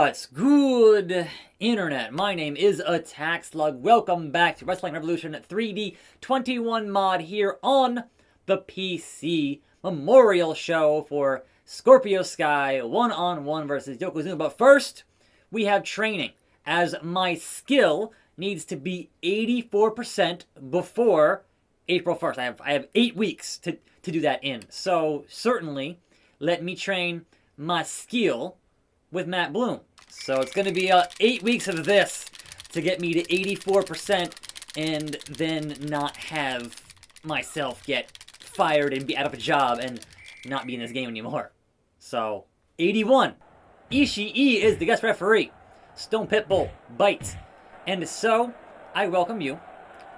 What's good, Internet? My name is attackslug. Welcome back to Wrestling Revolution 3D 21 mod here on the PC Memorial Show for Scorpio Sky one-on-one versus Yokozuna. But first, we have training, as my skill needs to be 84% before April 1st. I have 8 weeks to do that in. So certainly, let me train my skill with Matt Bloom. So it's going to be 8 weeks of this to get me to 84% and then not have myself get fired and be out of a job and not be in this game anymore. So, 81. Ishii is the guest referee. Stone Pitbull bites. And so, I welcome you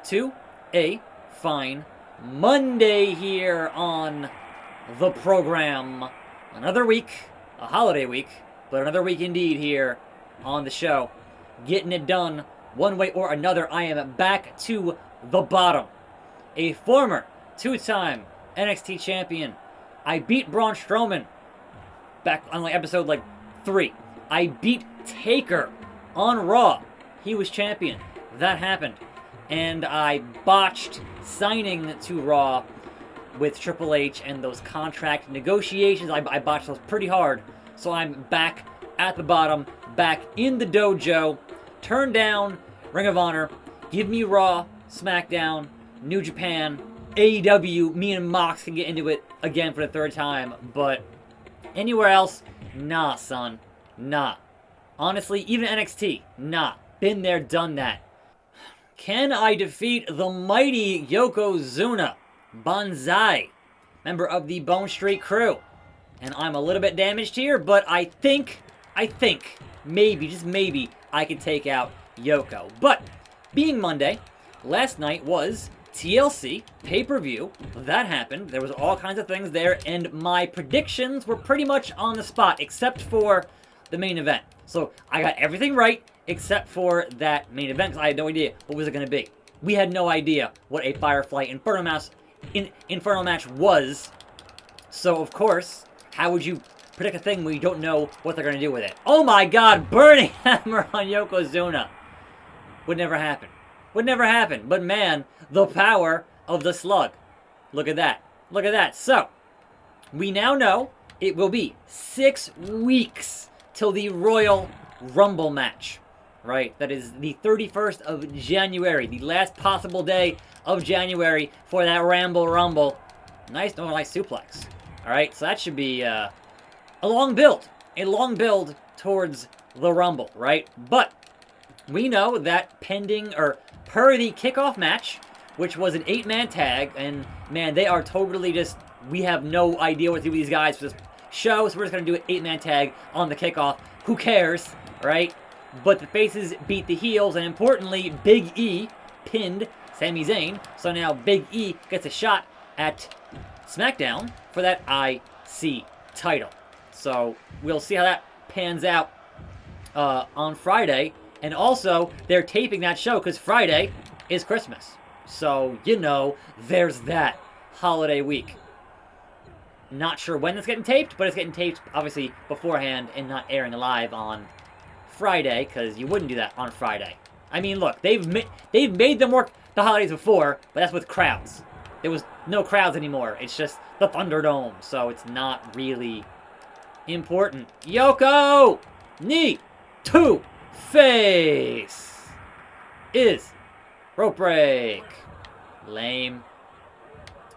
to a fine Monday here on the program. Another week, a holiday week, but another week indeed here on the show. Getting it done one way or another. I am back to the bottom. A former two-time NXT champion. I beat Braun Strowman back on episode 3. I beat Taker on Raw. He was champion. That happened. And I botched signing to Raw with Triple H and those contract negotiations. I botched those pretty hard. So I'm back at the bottom, back in the dojo. Turn down Ring of Honor. Give me Raw, SmackDown, New Japan, AEW. Me and Mox can get into it again for the third time. But anywhere else, nah, son. Nah. Honestly, even NXT, nah. Been there, done that. Can I defeat the mighty Yokozuna? Banzai, member of the Bone Street crew. And I'm a little bit damaged here, but I think, maybe, just maybe, I can take out Yoko. But, being Monday, last night was TLC, pay-per-view. That happened. There was all kinds of things there, and my predictions were pretty much on the spot, except for the main event. So, I got everything right, except for that main event, because I had no idea what was it going to be. We had no idea what a Firefly Inferno match was. So, of course, how would you predict a thing when you don't know what they're going to do with it? Oh my god, Burning Hammer on Yokozuna. Would never happen. Would never happen. But man, the power of the Slug. Look at that. Look at that. So, we now know it will be 6 weeks till the Royal Rumble match. Right? That is the 31st of January. The last possible day of January for that Ramble Rumble. Nice suplex. Alright, so that should be a long build. A long build towards the Rumble, right? But we know that per the kickoff match, which was an 8-man tag, and man, they are totally just, we have no idea what to do with these guys for this show, so we're just going to do an 8-man tag on the kickoff. Who cares, right? But the faces beat the heels, and importantly, Big E pinned Sami Zayn. So now Big E gets a shot at SmackDown for that IC title. So we'll see how that pans out on Friday. And also, they're taping that show because Friday is Christmas. So, there's that holiday week. Not sure when it's getting taped, but it's getting taped, obviously, beforehand and not airing live on Friday, because you wouldn't do that on Friday. I mean, look, they've made them work the holidays before, but that's with crowds. There was no crowds anymore. It's just the Thunderdome, so it's not really important. Yoko! Knee to face is rope break. Lame.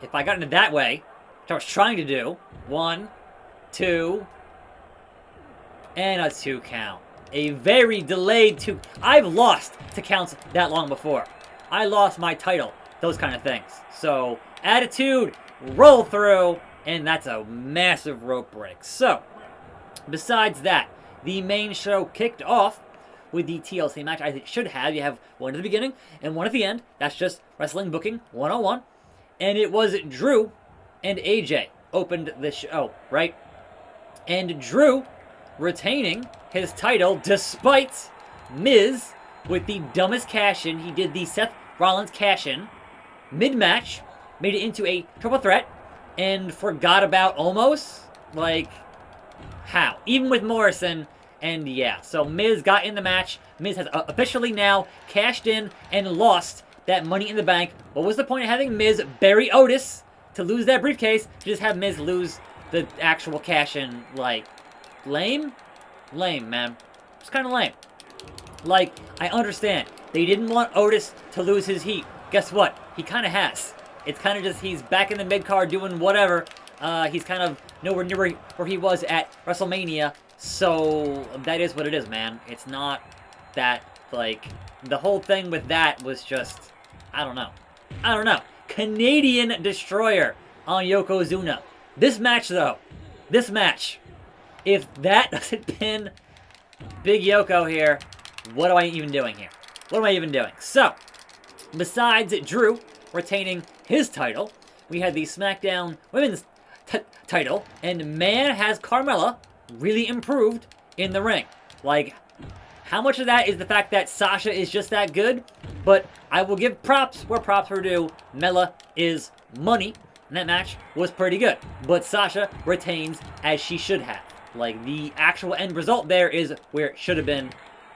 If I got into that way, which I was trying to do, 1, 2, and a 2 count. A very delayed 2. I've lost to counts that long before. I lost my title. Those kind of things. So, attitude, roll through, and that's a massive rope break. So, besides that, the main show kicked off with the TLC match. I think it should have. You have one at the beginning and one at the end. That's just Wrestling Booking 101. And it was Drew and AJ opened the show, right? And Drew retaining his title despite Miz with the dumbest cash-in. He did the Seth Rollins cash-in mid-match, made it into a triple threat, and forgot about Omos. How? Even with Morrison, And yeah, so Miz got in the match. Miz has officially now cashed in and lost that Money in the Bank. What was the point of having Miz bury Otis to lose that briefcase? To just have Miz lose the actual cash-in, like, lame? Lame, man. It's kind of lame. Like, I understand. They didn't want Otis to lose his heat. Guess what? He kind of has. It's kind of just he's back in the mid-card doing whatever. He's kind of nowhere near where he was at WrestleMania. So, that is what it is, man. It's not that, like, the whole thing with that was just, I don't know. I don't know. Canadian Destroyer on Yokozuna. This match, though. This match. If that doesn't pin Big Yoko here, what am I even doing here? What am I even doing? So, besides Drew retaining his title, we had the SmackDown Women's title, and man, has Carmella really improved in the ring. Like, how much of that is the fact that Sasha is just that good? But I will give props where props are due. Mella is money, and that match was pretty good. But Sasha retains as she should have. Like, the actual end result there is where it should have been.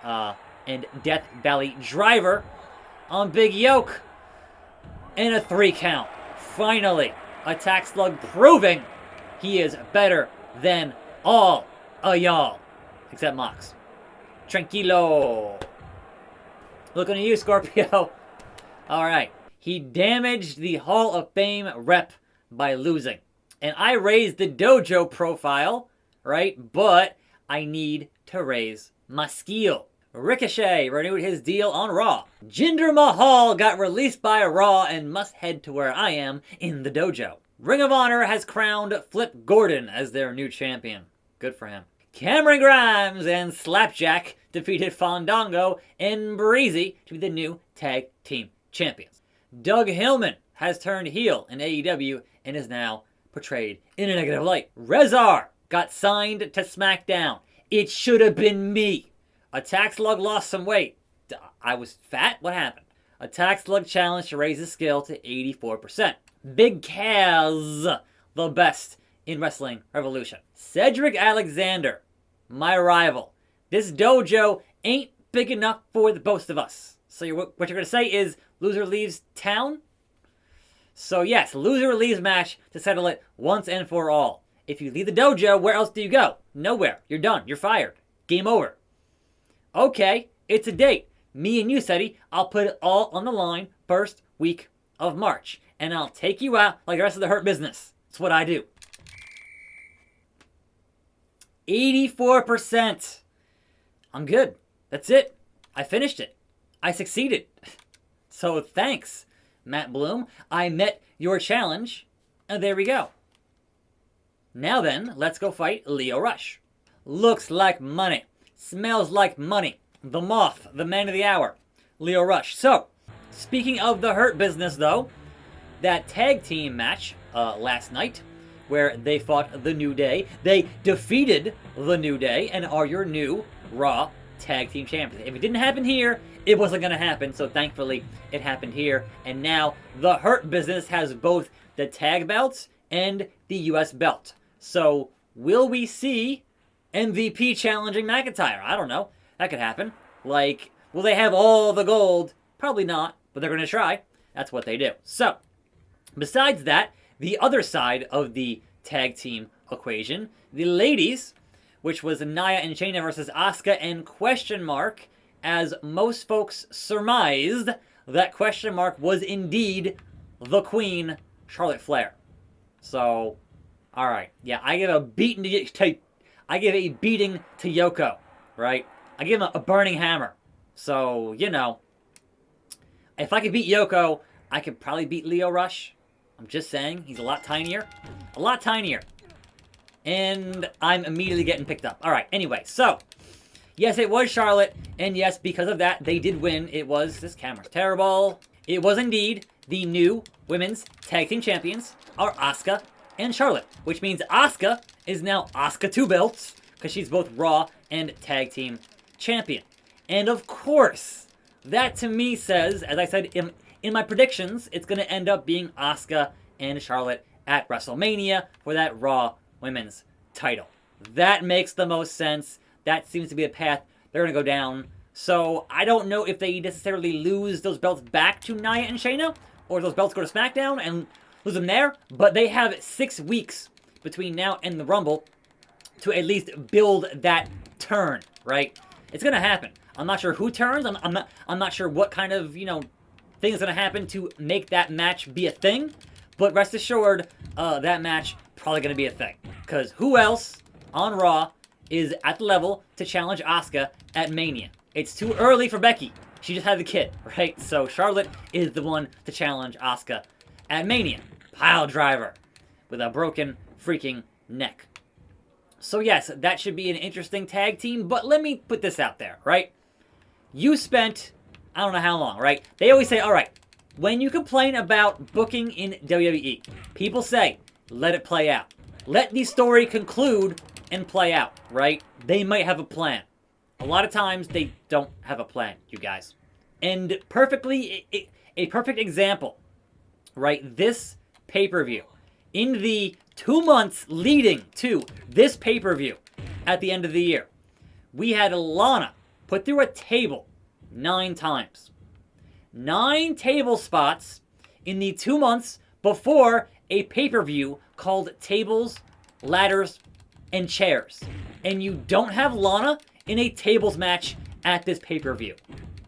And Death Valley Driver on Big Yoke. And a 3 count. Finally, Attack Slug proving he is better than all of y'all. Except Mox. Tranquilo. Looking at you, Scorpio. Alright. He damaged the Hall of Fame rep by losing. And I raised the dojo profile, right? But I need to raise my skill. Ricochet renewed his deal on Raw. Jinder Mahal got released by Raw and must head to where I am in the dojo. Ring of Honor has crowned Flip Gordon as their new champion. Good for him. Cameron Grimes and Slapjack defeated Fandango and Breezy to be the new tag team champions. Doug Hillman has turned heel in AEW and is now portrayed in a negative light. Rezar got signed to SmackDown. It should have been me. Attack Slug lost some weight. I was fat? What happened? Attack Slug challenged to raise his skill to 84%. Big Kaz, the best in Wrestling Revolution. Cedric Alexander, my rival. This dojo ain't big enough for the both of us. So what you're going to say is loser leaves town? So yes, loser leaves match to settle it once and for all. If you leave the dojo, where else do you go? Nowhere. You're done. You're fired. Game over. Okay, it's a date. Me and you, Seti, I'll put it all on the line first week of March. And I'll take you out like the rest of the Hurt Business. That's what I do. 84%. I'm good. That's it. I finished it. I succeeded. So thanks, Matt Bloom. I met your challenge. And there we go. Now then, let's go fight Lio Rush. Looks like money. Smells like money. The Moth, the man of the hour. Lio Rush. So, speaking of the Hurt Business, though, that tag team match last night, where they fought The New Day, they defeated The New Day and are your new Raw Tag Team Champions. If it didn't happen here, it wasn't going to happen, so thankfully it happened here. And now the Hurt Business has both the tag belts and the US belt. So, will we see MVP challenging McIntyre? I don't know. That could happen. Like, will they have all the gold? Probably not, but they're going to try. That's what they do. So, besides that, the other side of the tag team equation, the ladies, which was Nia and Shayna versus Asuka and question mark, as most folks surmised, that question mark was indeed the Queen, Charlotte Flair. So, alright. Yeah, I give a beating to Yoko, right? I give him a burning hammer. So, you know, if I could beat Yoko, I could probably beat Lio Rush. I'm just saying, he's a lot tinier. A lot tinier. And I'm immediately getting picked up. Alright, anyway, so, yes, it was Charlotte, and yes, because of that, they did win. It was, this camera's terrible. It was indeed the new Women's Tag Team Champions are Asuka and Charlotte, which means Asuka is now Asuka 2 belts, because she's both Raw and Tag Team Champion. And of course, that to me says, as I said in my predictions, it's going to end up being Asuka and Charlotte at WrestleMania for that Raw Women's title. That makes the most sense. that seems to be a path they're going to go down. So I don't know if they necessarily lose those belts back to Nia and Shayna, or those belts go to SmackDown and lose them there. But they have 6 weeks between now and the Rumble to at least build that turn, right? It's going to happen. I'm not sure who turns. I'm not sure what kind of, thing is going to happen to make that match be a thing. But rest assured, that match probably going to be a thing. Because who else on Raw is at the level to challenge Asuka at Mania? It's too early for Becky. She just had the kid, right? So Charlotte is the one to challenge Asuka at Mania. Pile driver with a broken freaking neck. So yes, that should be an interesting tag team, but let me put this out there, right? You spent, I don't know how long, right? They always say, all right, when you complain about booking in WWE, people say, let it play out. Let the story conclude and play out, right? They might have a plan. A lot of times, they don't have a plan, you guys. And a perfect example, right? This pay-per-view. In the 2 months leading to this pay-per-view at the end of the year, we had Lana put through a table 9 times. 9 table spots in the 2 months before a pay-per-view called Tables, Ladders, and Chairs. And you don't have Lana in a tables match at this pay-per-view.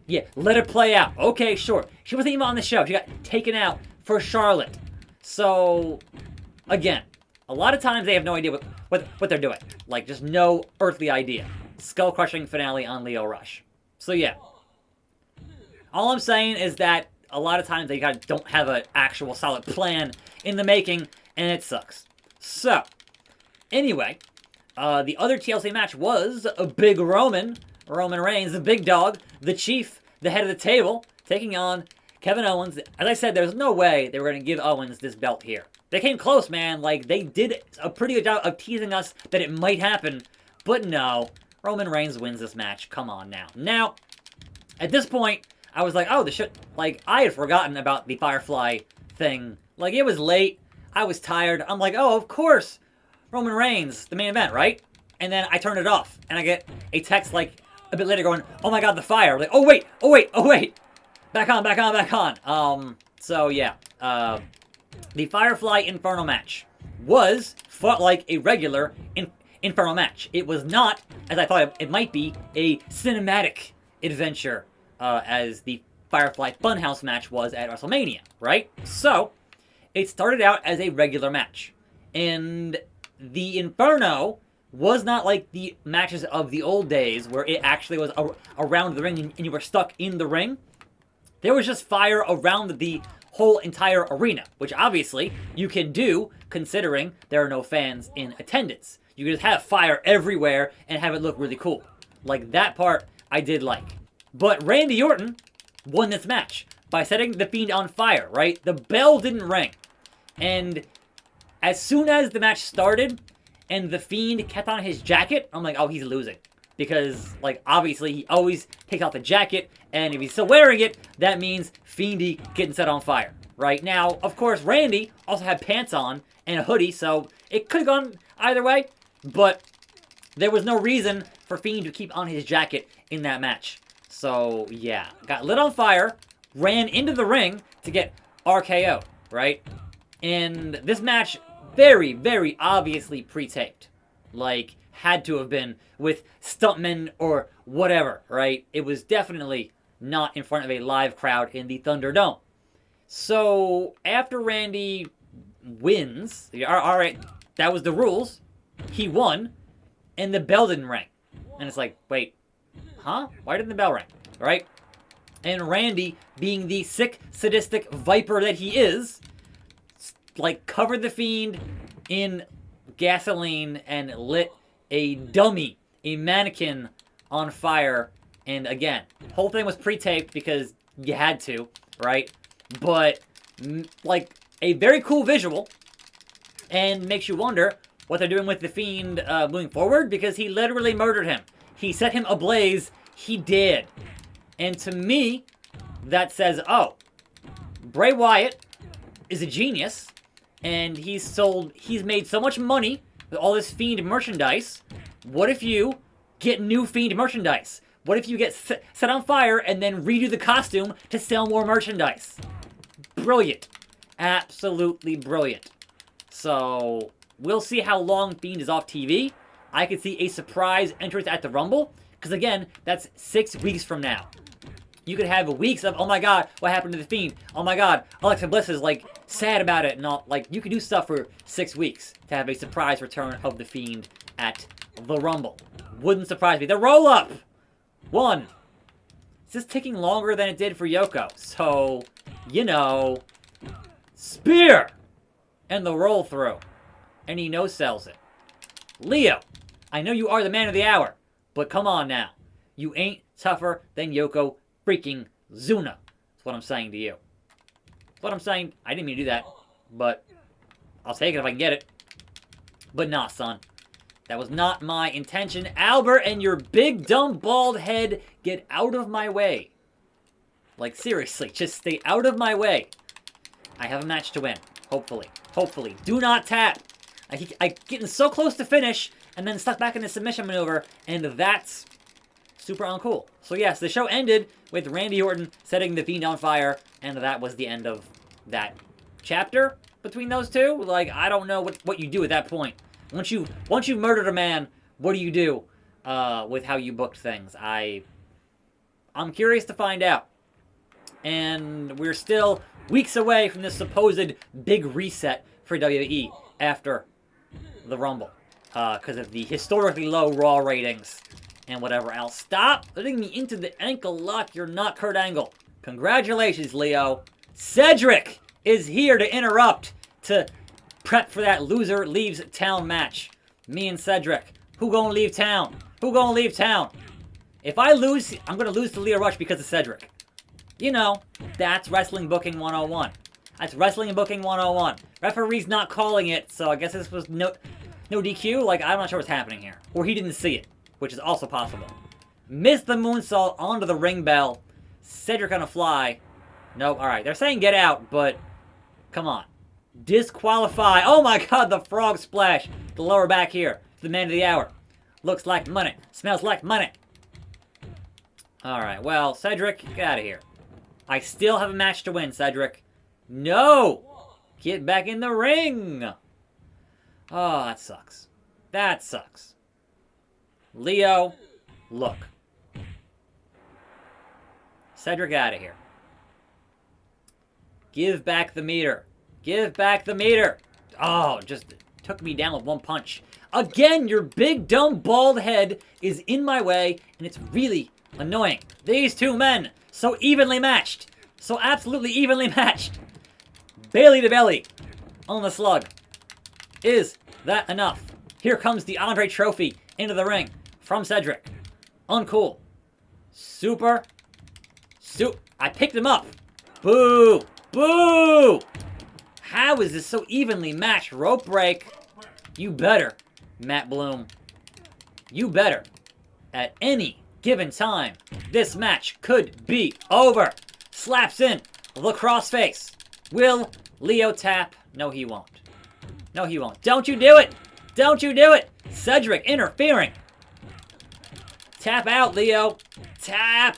Yeah, let it play out. Okay, sure. She wasn't even on the show. She got taken out for Charlotte. So, again, a lot of times they have no idea what they're doing. Like, just no earthly idea. Skull-crushing finale on Lio Rush. So, yeah. All I'm saying is that a lot of times they don't have an actual solid plan in the making, and it sucks. So, anyway, the other TLC match was a big Roman Reigns, the big dog, the chief, the head of the table, taking on Kevin Owens. As I said, there's no way they were going to give Owens this belt here. They came close, man. Like, they did a pretty good job of teasing us that it might happen. But no, Roman Reigns wins this match. Come on now. Now, at this point, I was like, oh, I had forgotten about the Firefly thing. Like, it was late. I was tired. I'm like, oh, of course. Roman Reigns, the main event, right? And then I turn it off. And I get a text, like, a bit later going, oh my god, the fire. Like, oh wait. Back on. So, yeah. The Firefly Inferno match fought like a regular Inferno match. It was not, as I thought it might be, a cinematic adventure as the Firefly Funhouse match was at WrestleMania, right? So, it started out as a regular match. And the Inferno was not like the matches of the old days where it actually was around the ring and you were stuck in the ring. There was just fire around the whole entire arena, which obviously you can do considering there are no fans in attendance. You can just have fire everywhere and have it look really cool. Like, that part I did like. But Randy Orton won this match by setting The Fiend on fire, right? The bell didn't ring. And as soon as the match started and The Fiend kept on his jacket, I'm like, oh, he's losing. Because, like, obviously he always takes off the jacket, and if he's still wearing it, that means Fiendy getting set on fire. Right? Now, of course, Randy also had pants on and a hoodie, so it could have gone either way, but there was no reason for Fiend to keep on his jacket in that match. So, yeah. Got lit on fire, ran into the ring to get RKO, right? And this match, very, very obviously pre-taped. Like, had to have been with stuntmen or whatever, right? It was definitely not in front of a live crowd in the Thunderdome. So, after Randy wins, all right, that was the rules. He won, and the bell didn't ring. And it's like, wait, huh? Why didn't the bell ring? Right? And Randy, being the sick, sadistic viper that he is, like, covered the Fiend in gasoline and lit a dummy, a mannequin on fire. And again, whole thing was pre-taped because you had to, right? But, like, a very cool visual, and makes you wonder what they're doing with the Fiend moving forward, because he literally murdered him. He set him ablaze. He did. And to me, that says, oh, Bray Wyatt is a genius, and he's made so much money with all this Fiend merchandise. What if you Get new Fiend merchandise. What if you get set on fire and then redo the costume to sell more merchandise? Brilliant. Absolutely brilliant. So, we'll see how long Fiend is off TV. I could see a surprise entrance at the Rumble, because again, that's 6 weeks from now. You could have weeks of, oh my god, what happened to the Fiend? Oh my god, Alexa Bliss is like sad about it and all. Like, you could do stuff for 6 weeks to have a surprise return of the Fiend at the Rumble. Wouldn't surprise me. The roll up! 1. This is taking longer than it did for Yoko. So, you know, spear! And the roll through. And he no-sells it. Leo, I know you are the man of the hour, but come on now. You ain't tougher than Yoko freaking Zuna. That's what I'm saying to you. That's what I'm saying. I didn't mean to do that, but I'll take it if I can get it. But nah, son. That was not my intention. Albert and your big, dumb, bald head, get out of my way. Like, seriously, just stay out of my way. I have a match to win. Hopefully. Hopefully. Do not tap. I getting so close to finish, and then stuck back in the submission maneuver, and that's super uncool. So yes, the show ended with Randy Orton setting the Fiend on fire, and that was the end of that chapter between those two. Like, I don't know what you do at that point. Once you've murdered a man, what do you do with how you booked things? I'm curious to find out. And we're still weeks away from this supposed big reset for WWE after the Rumble. Because of the historically low Raw ratings and whatever else. Stop letting me into the ankle lock. You're not Kurt Angle. Congratulations, Leo. Cedric is here to interrupt, to prep for that loser leaves town match. Me and Cedric. Who gonna leave town? Who gonna leave town? If I lose, I'm gonna lose to Leo Rush because of Cedric. You know, that's Wrestling Booking 101. That's Wrestling Booking 101. Referee's not calling it, so I guess this was no DQ. Like, I'm not sure what's happening here. Or he didn't see it, which is also possible. Missed the moonsault onto the ring bell. Cedric on a fly. Nope, alright. They're saying get out, but come on. Disqualify. Oh my god, the frog splash. The lower back here. The man of the hour. Looks like money. Smells like money. Alright, well, Cedric, get out of here. I still have a match to win, Cedric. No! Get back in the ring! Oh, that sucks. That sucks. Leo, look. Cedric, out of here. Give back the meter. Give back the meter. Oh, just took me down with one punch. Again, your big, dumb, bald head is in my way, and it's really annoying. These two men, so evenly matched. So absolutely evenly matched. Bailey to belly on the Slug. Is that enough? Here comes the Andre Trophy into the ring from Cedric. Uncool. I picked him up. Boo. Boo. How is this so evenly matched? Rope break. You better, Matt Bloom. You better. At any given time, this match could be over. Slaps in the crossface. Will Leo tap? No, he won't. No, he won't. Don't you do it! Don't you do it! Cedric interfering. Tap out, Leo. Tap.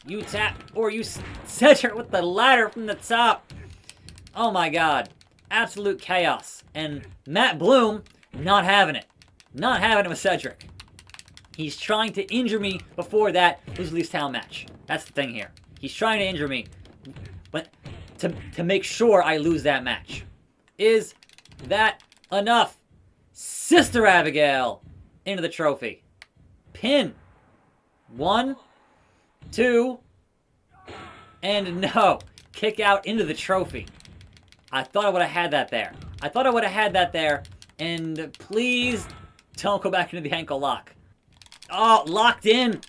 You tap, or you Cedric with the ladder from the top. Oh my god. Absolute chaos. And Matt Bloom, not having it. Not having it with Cedric. He's trying to injure me before that Loser Leaves Town match. That's the thing here. He's trying to injure me but to make sure I lose that match. Is that enough? Sister Abigail into the trophy. Pin. 1, 2, and no. Kick out into the trophy. I thought I would have had that there. I thought I would have had that there. And please don't go back into the ankle lock. Oh, locked in.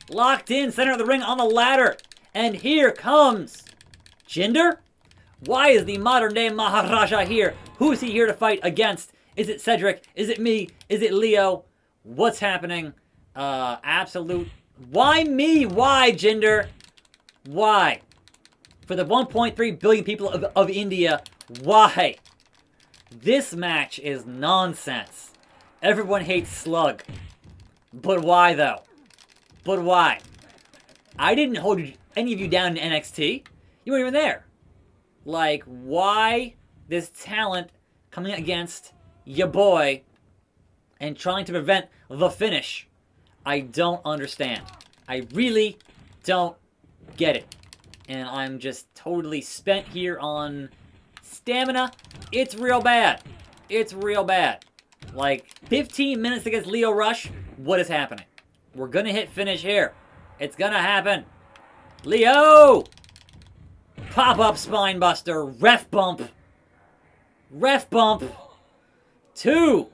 Locked in. Center of the ring on the ladder. And here comes Jinder. Why is the modern day Maharaja here? Who is he here to fight against? Is it Cedric? Is it me? Is it Leo? What's happening? Absolute. Why me? Why, Jinder? Why? For the 1.3 billion people of India, why? This match is nonsense. Everyone hates Slug. But why, though? But why? I didn't hold any of you down in NXT. You weren't even there. Like, why this talent coming against your boy and trying to prevent the finish? I don't understand. I really don't get it. And I'm just totally spent here on stamina. It's real bad. It's real bad. Like, 15 minutes against Lio Rush. What is happening? We're gonna hit finish here. It's gonna happen. Leo! Pop-up spine buster. Ref bump. Ref bump. 2.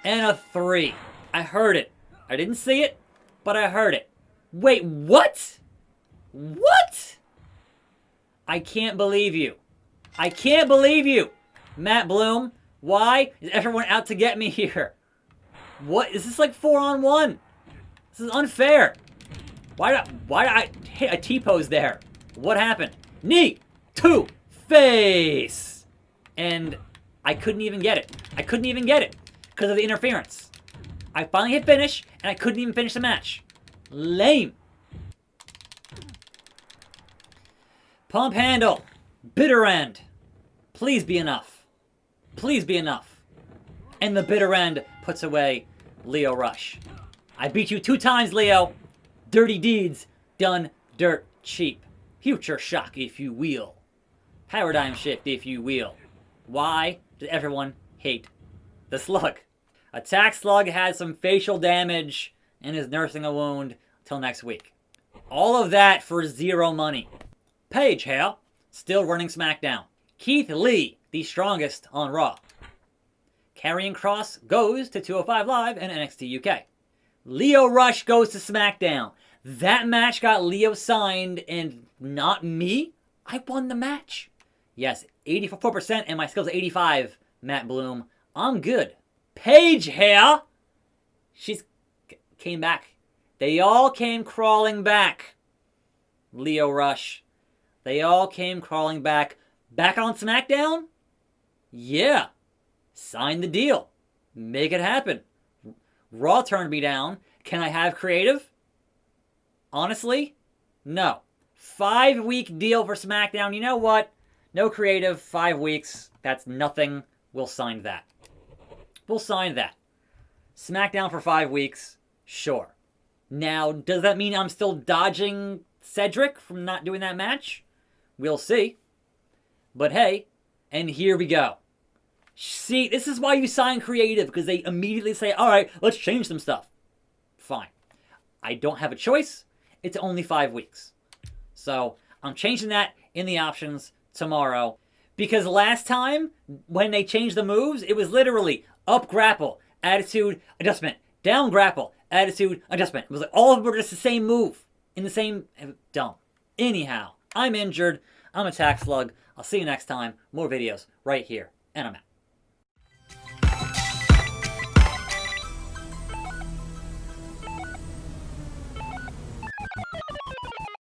And a 3. I heard it. I didn't see it, but I heard it. Wait, what? What? I can't believe you. I can't believe you. Matt Bloom, why is everyone out to get me here? What? Is this like 4-on-1? This is unfair. Why did I hit a T-pose there? What happened? Knee to face. And I couldn't even get it. I couldn't even get it because of the interference. I finally hit finish, and I couldn't even finish the match. Lame. Pump handle. Bitter end. Please be enough. Please be enough. And the bitter end puts away Lio Rush. I beat you 2 times, Leo. Dirty deeds done dirt cheap. Future shock, if you will. Paradigm shift, if you will. Why does everyone hate the Slug? Attack Slug had some facial damage and is nursing a wound till next week. All of that for 0 money. Paige here, still running SmackDown. Keith Lee, the strongest on Raw. Karrion Kross goes to 205 Live and NXT UK. Lio Rush goes to SmackDown. That match got Lio signed and not me. I won the match. Yes, 84% and my skills 85, Matt Bloom. I'm good. Paige here. She's came back. They all came crawling back. Lio Rush. They all came crawling back. Back on SmackDown? Yeah. Sign the deal. Make it happen. Raw turned me down. Can I have creative? Honestly, no. 5-week deal for SmackDown. You know what? No creative, 5 weeks. That's nothing. We'll sign that. We'll sign that. SmackDown for 5 weeks. Sure. Now, does that mean I'm still dodging Cedric from not doing that match? We'll see. But hey, and here we go. See, this is why you sign creative, because they immediately say, all right, let's change some stuff. Fine. I don't have a choice. It's only 5 weeks. So I'm changing that in the options tomorrow. Because last time, when they changed the moves, it was literally up grapple, attitude, adjustment, down grapple, attitude, adjustment. It was like all of them were just the same move. In the same... Dumb. Anyhow, I'm injured. I'm Attack Slug. I'll see you next time. More videos right here. And I'm out.